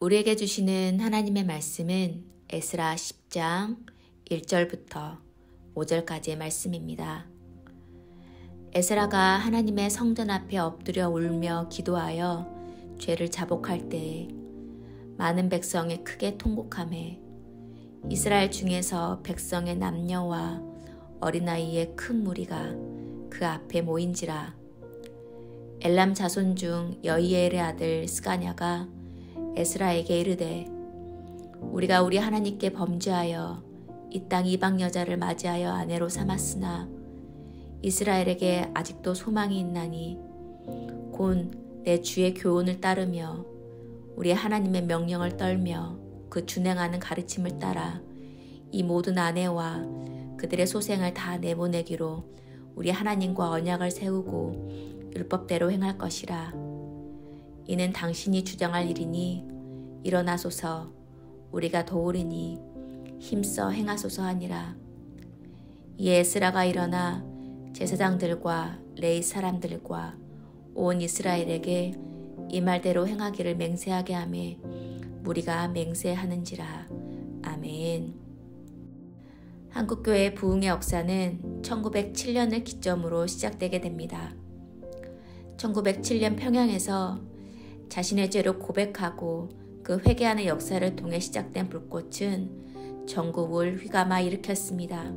우리에게 주시는 하나님의 말씀은 에스라 10장 1절부터 5절까지의 말씀입니다. 에스라가 하나님의 성전 앞에 엎드려 울며 기도하여 죄를 자복할 때에 많은 백성이 크게 통곡하매 이스라엘 중에서 백성의 남녀와 어린아이의 큰 무리가 그 앞에 모인지라. 엘람 자손 중 여이엘의 아들 스가냐가 에스라에게 이르되 우리가 우리 하나님께 범죄하여 이 땅 이방 여자를 맞이하여 아내로 삼았으나 이스라엘에게 아직도 소망이 있나니 곧 내 주의 교훈을 따르며 우리 하나님의 명령을 떨며 그 준행하는 가르침을 따라 이 모든 아내와 그들의 소생을 다 내보내기로 우리 하나님과 언약을 세우고 율법대로 행할 것이라. 이는 당신이 주장할 일이니 일어나소서 우리가 도우리니 힘써 행하소서 하니라. 이에 에스라가 일어나 제사장들과 레위 사람들과 온 이스라엘에게 이 말대로 행하기를 맹세하게 하매 무리가 맹세하는지라. 아멘. 한국교회 부흥의 역사는 1907년을 기점으로 시작되게 됩니다. 1907년 평양에서 자신의 죄를 고백하고 그 회개하는 역사를 통해 시작된 불꽃은 전국을 휘감아 일으켰습니다.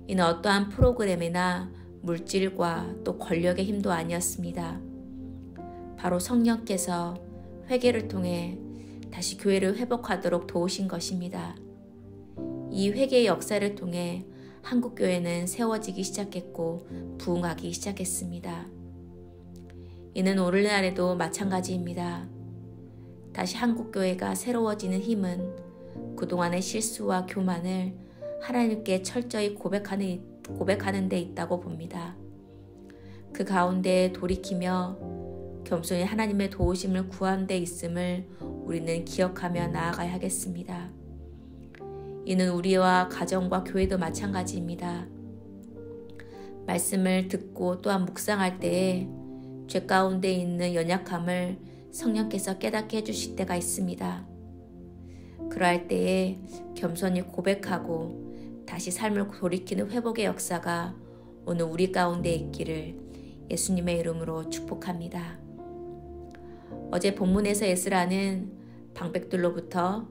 이는 어떠한 프로그램이나 물질과 또 권력의 힘도 아니었습니다. 바로 성령께서 회개를 통해 다시 교회를 회복하도록 도우신 것입니다. 이 회개의 역사를 통해 한국교회는 세워지기 시작했고 부흥하기 시작했습니다. 이는 오늘날에도 마찬가지입니다. 다시 한국교회가 새로워지는 힘은 그동안의 실수와 교만을 하나님께 철저히 고백하는 데 있다고 봅니다. 그 가운데 돌이키며 겸손히 하나님의 도우심을 구한 데 있음을 우리는 기억하며 나아가야 하겠습니다. 이는 우리와 가정과 교회도 마찬가지입니다. 말씀을 듣고 또한 묵상할 때에 죄 가운데 있는 연약함을 성령께서 깨닫게 해주실 때가 있습니다. 그러할 때에 겸손히 고백하고 다시 삶을 돌이키는 회복의 역사가 오늘 우리 가운데 있기를 예수님의 이름으로 축복합니다. 어제 본문에서 에스라는 방백들로부터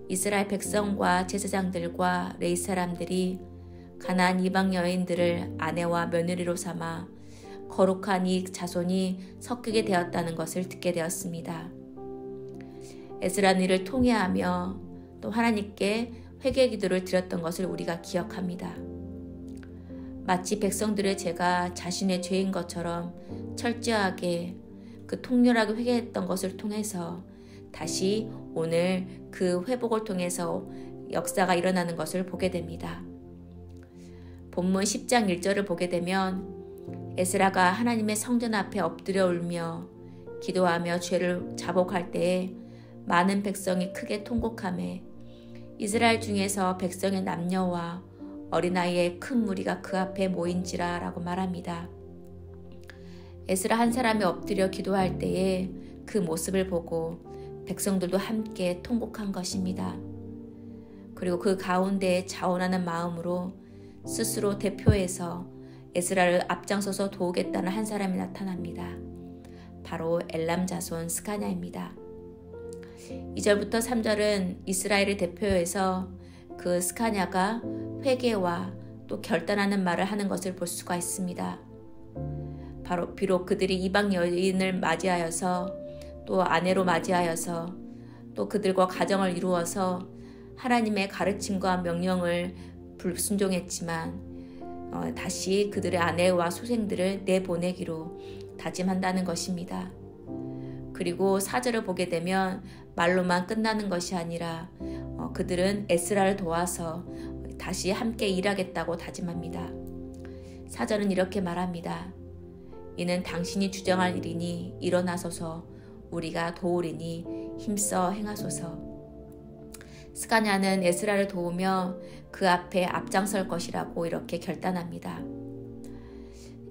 이스라엘 백성과 제사장들과 레위 사람들이 가나안 이방 여인들을 아내와 며느리로 삼아 거룩한 이 자손이 섞이게 되었다는 것을 듣게 되었습니다. 에스라는 이를 통회하며 또 하나님께 회개 기도를 드렸던 것을 우리가 기억합니다. 마치 백성들의 죄가 자신의 죄인 것처럼 철저하게 통렬하게 회개했던 것을 통해서 다시 오늘 그 회복을 통해서 역사가 일어나는 것을 보게 됩니다. 본문 10장 1절을 보게 되면 에스라가 하나님의 성전 앞에 엎드려 울며 기도하며 죄를 자복할 때에 많은 백성이 크게 통곡하매 이스라엘 중에서 백성의 남녀와 어린아이의 큰 무리가 그 앞에 모인지라 라고 말합니다. 에스라 한 사람이 엎드려 기도할 때에 그 모습을 보고 백성들도 함께 통곡한 것입니다. 그리고 그 가운데에 자원하는 마음으로 스스로 대표해서 에스라를 앞장서서 도우겠다는 한 사람이 나타납니다. 바로 엘람 자손 스가냐입니다. 2절부터 3절은 이스라엘을 대표해서 그 스가냐가 회개와 또 결단하는 말을 하는 것을 볼 수가 있습니다. 바로 비록 그들이 이방 여인을 맞이하여서 또 아내로 맞이하여서 또 그들과 가정을 이루어서 하나님의 가르침과 명령을 불순종했지만 다시 그들의 아내와 소생들을 내보내기로 다짐한다는 것입니다. 그리고 4절을 보게 되면 말로만 끝나는 것이 아니라 그들은 에스라를 도와서 다시 함께 일하겠다고 다짐합니다. 4절은 이렇게 말합니다. 이는 당신이 주장할 일이니 일어나소서 우리가 도우리니 힘써 행하소서. 스가냐는 에스라를 도우며 그 앞에 앞장설 것이라고 이렇게 결단합니다.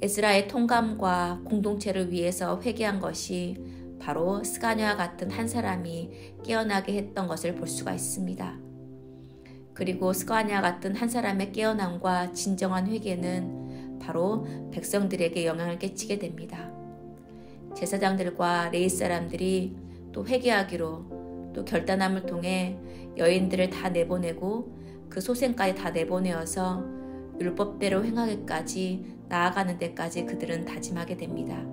에스라의 통감과 공동체를 위해서 회개한 것이 바로 스가냐와 같은 한 사람이 깨어나게 했던 것을 볼 수가 있습니다. 그리고 스가냐와 같은 한 사람의 깨어남과 진정한 회개는 바로 백성들에게 영향을 끼치게 됩니다. 제사장들과 레위 사람들이 또 회개하기로 또 결단함을 통해 여인들을 다 내보내고 그 소생까지 다 내보내어서 율법대로 행하기까지 나아가는 데까지 그들은 다짐하게 됩니다.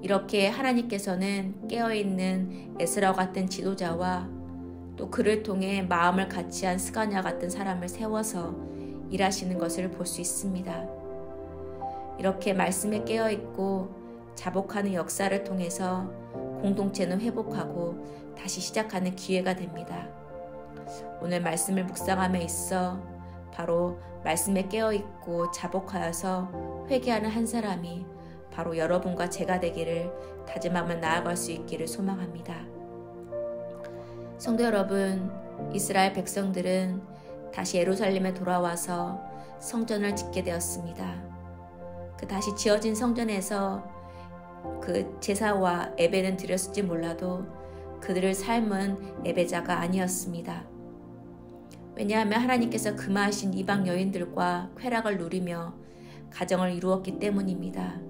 이렇게 하나님께서는 깨어있는 에스라와 같은 지도자와 또 그를 통해 마음을 같이한 스가냐 같은 사람을 세워서 일하시는 것을 볼 수 있습니다. 이렇게 말씀에 깨어있고 자복하는 역사를 통해서 공동체는 회복하고 다시 시작하는 기회가 됩니다. 오늘 말씀을 묵상함에 있어 바로 말씀에 깨어있고 자복하여서 회개하는 한 사람이 바로 여러분과 제가 되기를 다짐하며 나아갈 수 있기를 소망합니다. 성도 여러분, 이스라엘 백성들은 다시 예루살렘에 돌아와서 성전을 짓게 되었습니다. 그 다시 지어진 성전에서 그 제사와 예배는 드렸을지 몰라도 그들의 삶은 예배자가 아니었습니다. 왜냐하면 하나님께서 금하신 이방 여인들과 쾌락을 누리며 가정을 이루었기 때문입니다.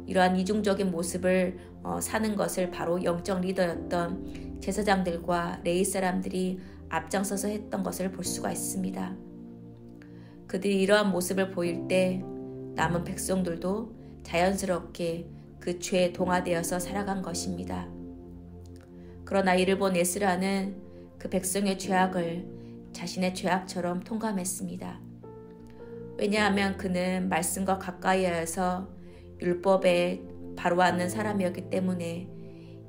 이러한 이중적인 모습을 사는 것을 바로 영적 리더였던 제사장들과 레위 사람들이 앞장서서 했던 것을 볼 수가 있습니다. 그들이 이러한 모습을 보일 때 남은 백성들도 자연스럽게 그 죄에 동화되어서 살아간 것입니다. 그러나 이를 본 에스라는 그 백성의 죄악을 자신의 죄악처럼 통감했습니다. 왜냐하면 그는 말씀과 가까이하여서 율법에 바로하는 사람이었기 때문에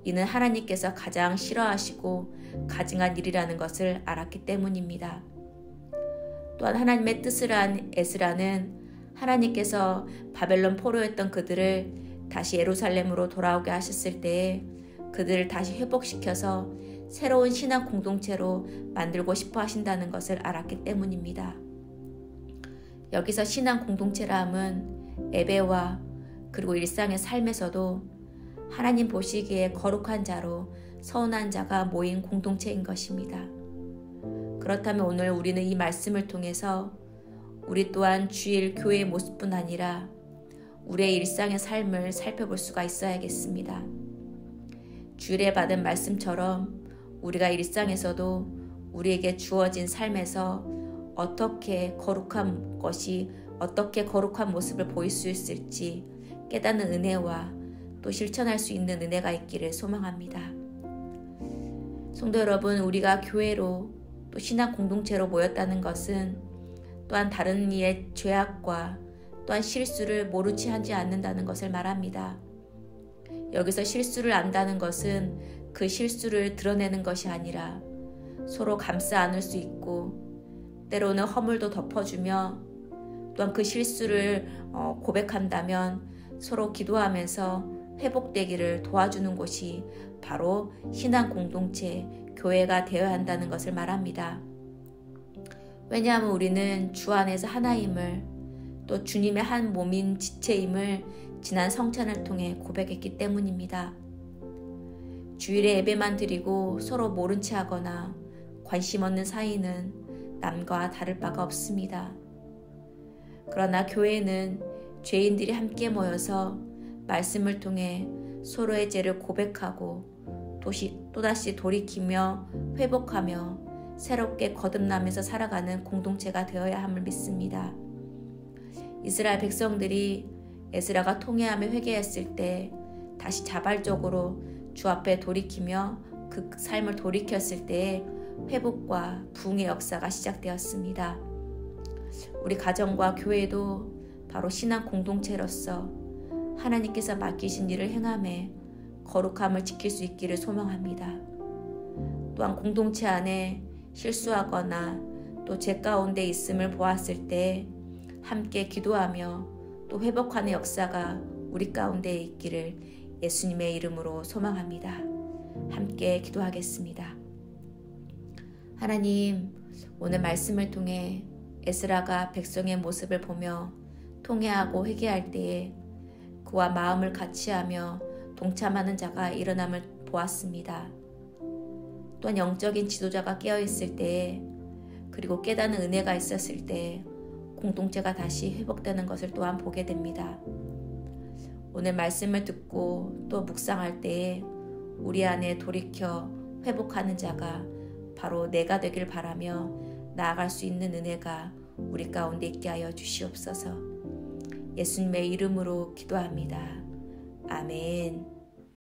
이는 하나님께서 가장 싫어하시고 가증한 일이라는 것을 알았기 때문입니다. 또한 하나님의 뜻을 한 에스라는 하나님께서 바벨론 포로였던 그들을 다시 예루살렘으로 돌아오게 하셨을 때에 그들을 다시 회복시켜서 새로운 신앙 공동체로 만들고 싶어 하신다는 것을 알았기 때문입니다. 여기서 신앙 공동체라 함은 예배와 그리고 일상의 삶에서도 하나님 보시기에 거룩한 자로 서운한 자가 모인 공동체인 것입니다. 그렇다면 오늘 우리는 이 말씀을 통해서 우리 또한 주일 교회의 모습뿐 아니라 우리의 일상의 삶을 살펴볼 수가 있어야겠습니다. 주일에 받은 말씀처럼 우리가 일상에서도 우리에게 주어진 삶에서 어떻게 거룩한 모습을 보일 수 있을지 깨닫는 은혜와 또 실천할 수 있는 은혜가 있기를 소망합니다. 성도 여러분, 우리가 교회로 또 신앙 공동체로 모였다는 것은 또한 다른 이의 죄악과 또한 실수를 모르지 하지 않는다는 것을 말합니다. 여기서 실수를 안다는 것은 그 실수를 드러내는 것이 아니라 서로 감싸 안을 수 있고 때로는 허물도 덮어주며 또한 그 실수를 고백한다면 서로 기도하면서 회복되기를 도와주는 곳이 바로 신앙 공동체, 교회가 되어야 한다는 것을 말합니다. 왜냐하면 우리는 주 안에서 하나임을 또 주님의 한 몸인 지체임을 지난 성찬을 통해 고백했기 때문입니다. 주일에 예배만 드리고 서로 모른 채 하거나 관심 없는 사이는 남과 다를 바가 없습니다. 그러나 교회는 죄인들이 함께 모여서 말씀을 통해 서로의 죄를 고백하고 또다시 돌이키며 회복하며 새롭게 거듭나면서 살아가는 공동체가 되어야 함을 믿습니다. 이스라엘 백성들이 에스라가 통회하며 회개했을 때 다시 자발적으로 주 앞에 돌이키며 그 삶을 돌이켰을 때에 회복과 부흥의 역사가 시작되었습니다. 우리 가정과 교회도 바로 신앙 공동체로서 하나님께서 맡기신 일을 행함에 거룩함을 지킬 수 있기를 소망합니다. 또한 공동체 안에 실수하거나 또 죄 가운데 있음을 보았을 때 함께 기도하며 또 회복하는 역사가 우리 가운데 있기를 예수님의 이름으로 소망합니다. 함께 기도하겠습니다. 하나님, 오늘 말씀을 통해 에스라가 백성의 모습을 보며 통회하고 회개할 때에 그와 마음을 같이하며 동참하는 자가 일어남을 보았습니다. 또한 영적인 지도자가 깨어있을 때, 그리고 깨닫는 은혜가 있었을 때 공동체가 다시 회복되는 것을 또한 보게 됩니다. 오늘 말씀을 듣고 또 묵상할 때에 우리 안에 돌이켜 회복하는 자가 바로 내가 되길 바라며 나아갈 수 있는 은혜가 우리 가운데 있게 하여 주시옵소서. 예수님의 이름으로 기도합니다. 아멘.